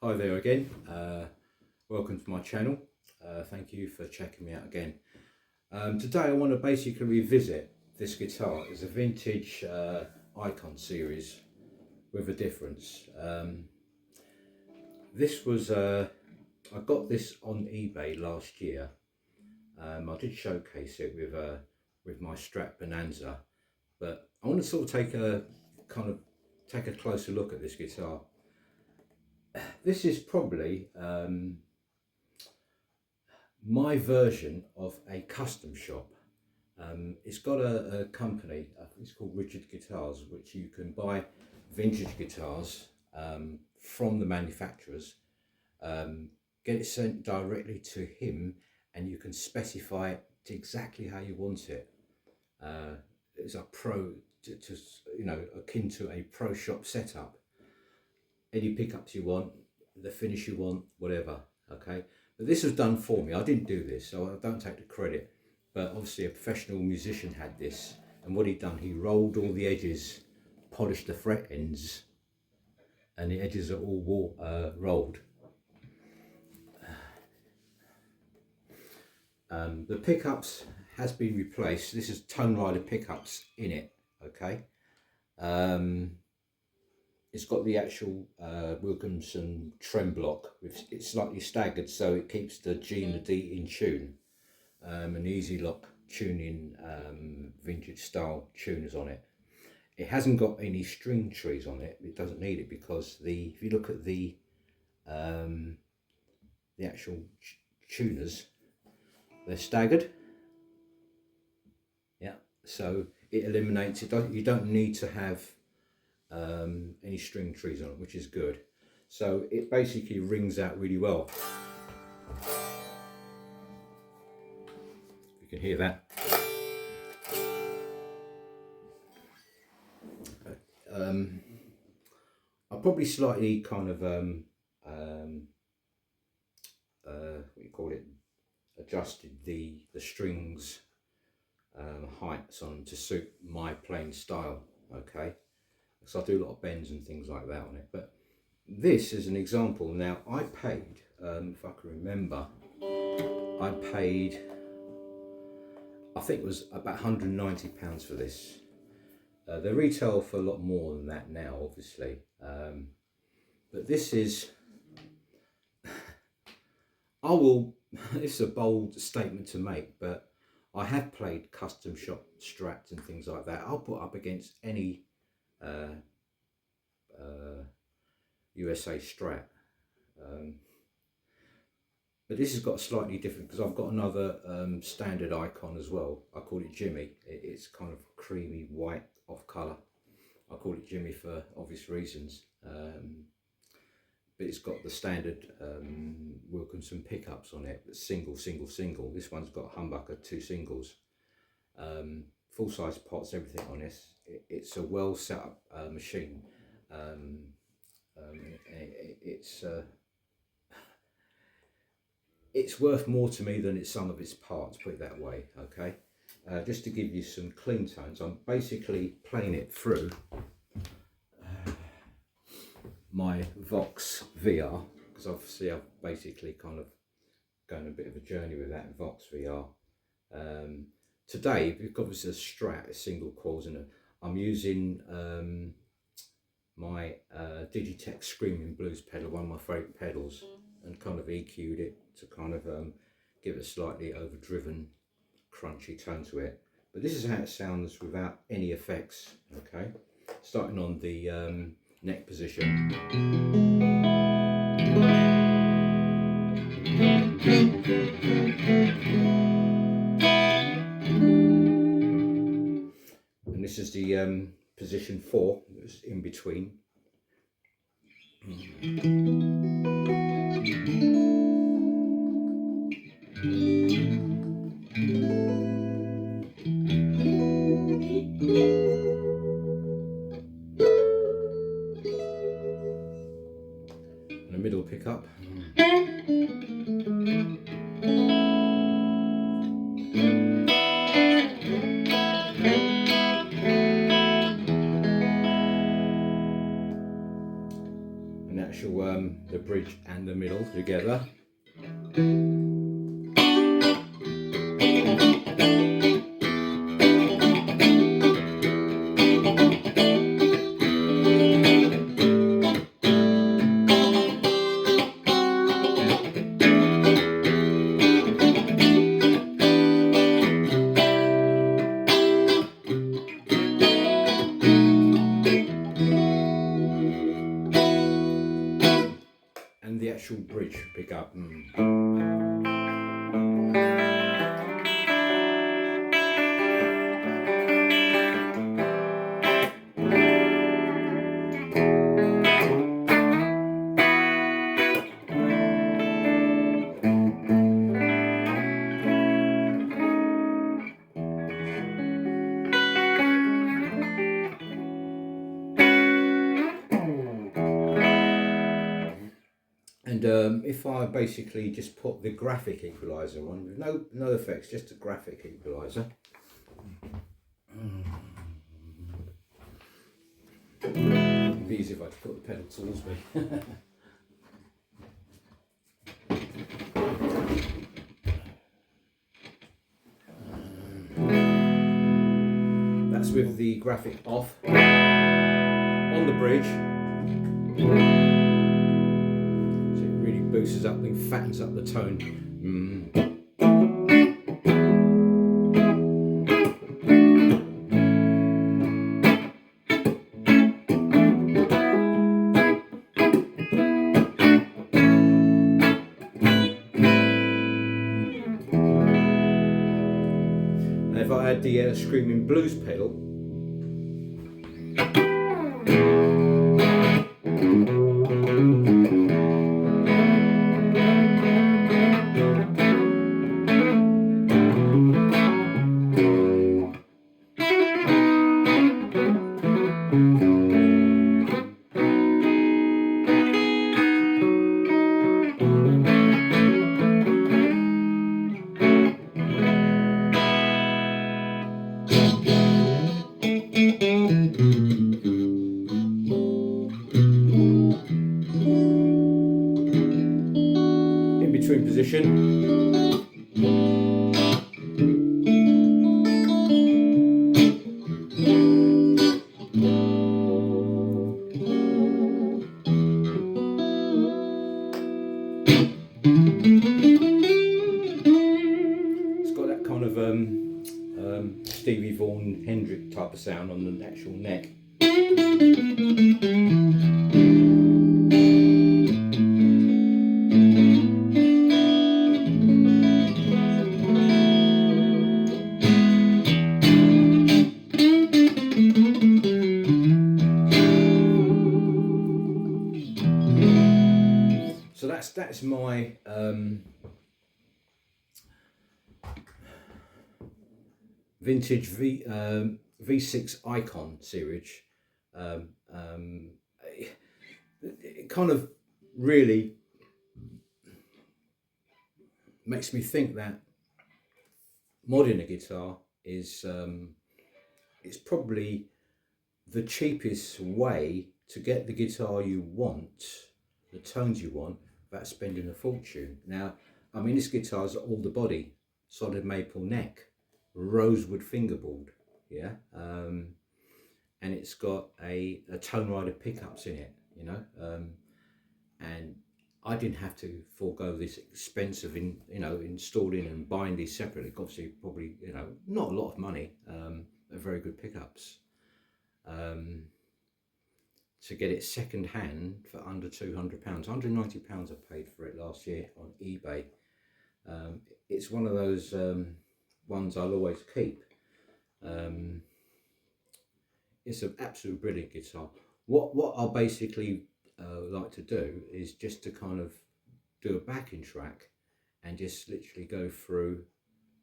Hi there again, welcome to my channel. Thank you for checking me out again. Today I want to basically revisit this guitar. It's a vintage Icon series with a difference. This was, I got this on eBay last year. I did showcase it with my Strat Bonanza, but I want to sort of take a closer look at this guitar. This is probably my version of a custom shop. It's got a company, it's called Richard Guitars, which you can buy vintage guitars from the manufacturers, get it sent directly to him, and you can specify it to exactly how you want it. It's a akin to a pro shop setup. Any pickups you want, the finish you want, whatever. Okay, but this was done for me. I didn't do this, so I don't take the credit, but obviously a professional musician had this, and what he'd done, he rolled all the edges, polished the fret ends, and the edges are all rolled. The pickups has been replaced. This is Tone Rider pickups in it. Okay, it's got the actual Wilkinson trem block. It's slightly staggered, so it keeps the G and the D in tune. An easy lock tuning, vintage style tuners on it. It hasn't got any string trees on it. It doesn't need it because if you look at the actual tuners, they're staggered. Yeah, so it eliminates it. You don't need to have any string trees on it, which is good. So it basically rings out really well. You can hear that. I probably slightly kind of adjusted the strings heights on to suit my playing style. Okay, so I do a lot of bends and things like that on it. But this is an example. Now I paid, if I can remember, I paid, I think it was about £190 for this. They retail for a lot more than that now, obviously. But this is, it's a bold statement to make, but I have played custom shop Strats and things like that. I'll put up against any USA Strat. But this has got a slightly different, because I've got another standard Icon as well. I call it Jimmy. It's kind of creamy white off colour. I call it Jimmy for obvious reasons. But it's got the standard Wilkinson pickups on it. Single. This one's got humbucker, 2 singles. Full size pots, everything on this. It's a well set up machine. It's worth more to me than it's some of its parts, put it that way. Okay, just to give you some clean tones, I'm basically playing it through my Vox VR, because obviously I've basically kind of gone a bit of a journey with that Vox VR. Today, because it's a Strat, a single coils, and I'm using my Digitech Screaming Blues pedal, one of my favourite pedals, and kind of EQ'd it to kind of give it a slightly overdriven, crunchy tone to it. But this is how it sounds without any effects. Okay, starting on the neck position. And this is the position 4, it's in between. And a middle pickup. actual the bridge and the middle together. And the actual bridge pickup. And if I basically just put the graphic equalizer on, with no effects, just a graphic equalizer. It'd be easy if I put the pedal towards me. That's with the graphic off on the bridge. Boosts up and fattens up the tone. And if I had the Screaming Blues pedal, in between position. It's got that kind of Stevie Vaughan Hendrix type of sound on the actual neck. So that's my vintage V6 Icon series. It kind of really makes me think that modding a guitar is it's probably the cheapest way to get the guitar you want, the tones you want, without spending a fortune. Now, I mean, this guitar's all the body, solid maple neck, rosewood fingerboard, yeah, and it's got a Tone Rider pickups in it, you know, and I didn't have to forego this expensive installing and buying these separately. Obviously, probably, not a lot of money, but very good pickups. To get it second hand for under £200, £190 I paid for it last year on eBay. It's one of those ones I'll always keep. It's an absolute brilliant guitar. What I'll basically like to do is just to kind of do a backing track and just literally go through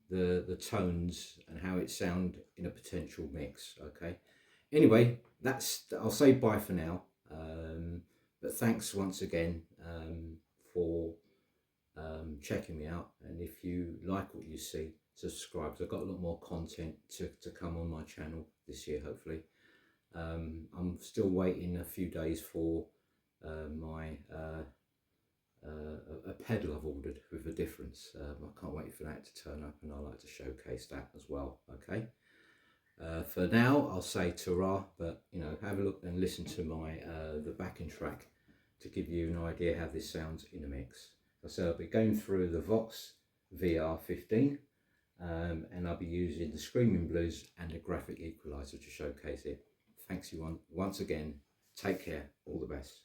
the tones and how it sound in a potential mix. Okay, anyway, I'll say bye for now, but thanks once again for checking me out, and if you like what you see, subscribe. I've got a lot more content to come on my channel this year, hopefully. I'm still waiting a few days for a pedal I've ordered with a difference. I can't wait for that to turn up, and I like to showcase that as well. Okay. For now, I'll say ta-ra, but have a look and listen to my the backing track to give you an idea how this sounds in a mix. So I'll be going through the Vox VR15, and I'll be using the Screaming Blues and the graphic equalizer to showcase it. Thanks you once again. Take care. All the best.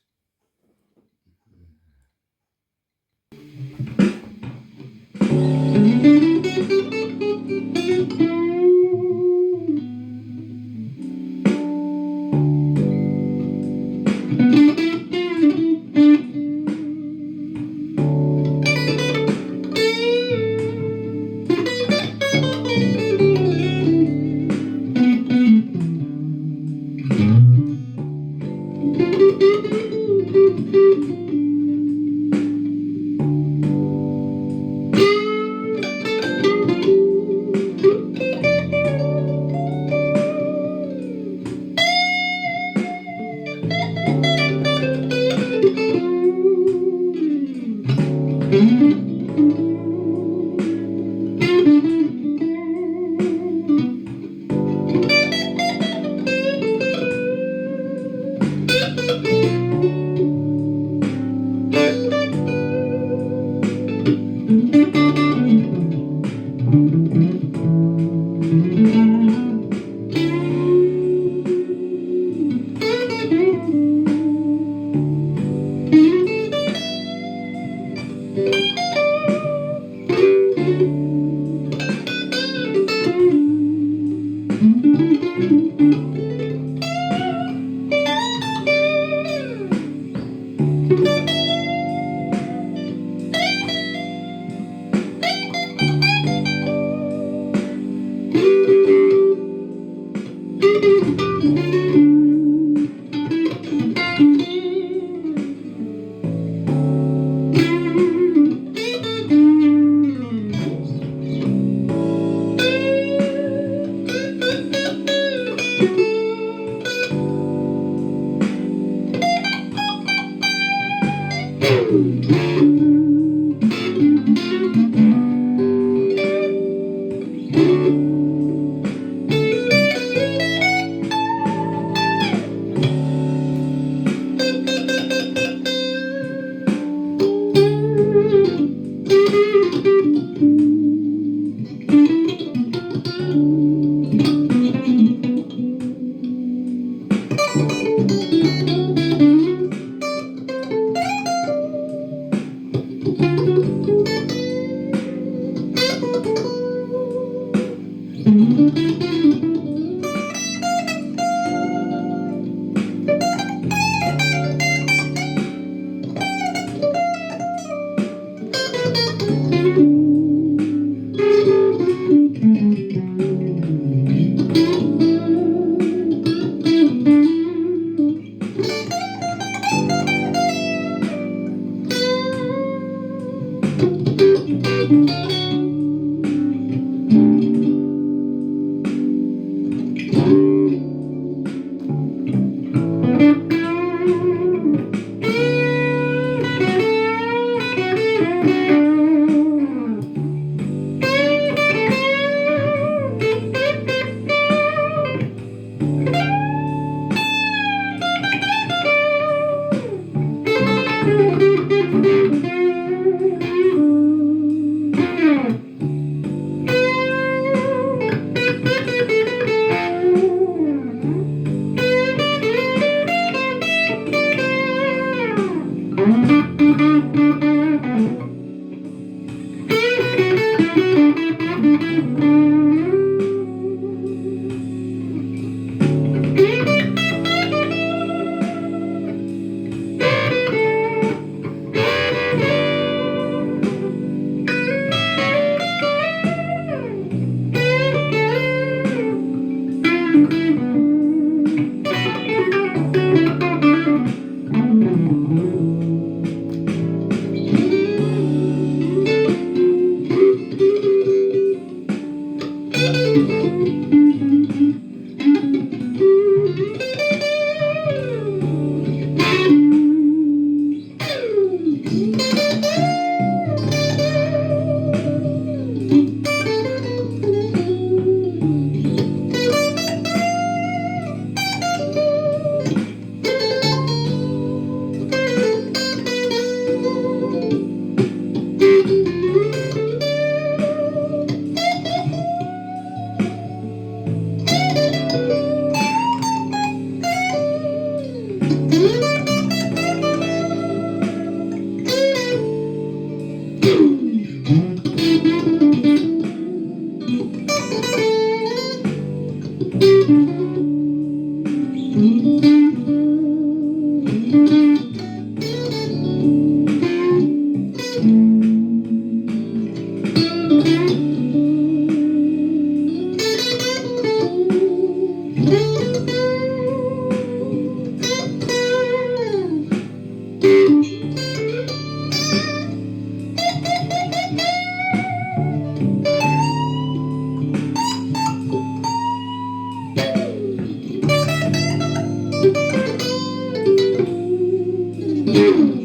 Bye.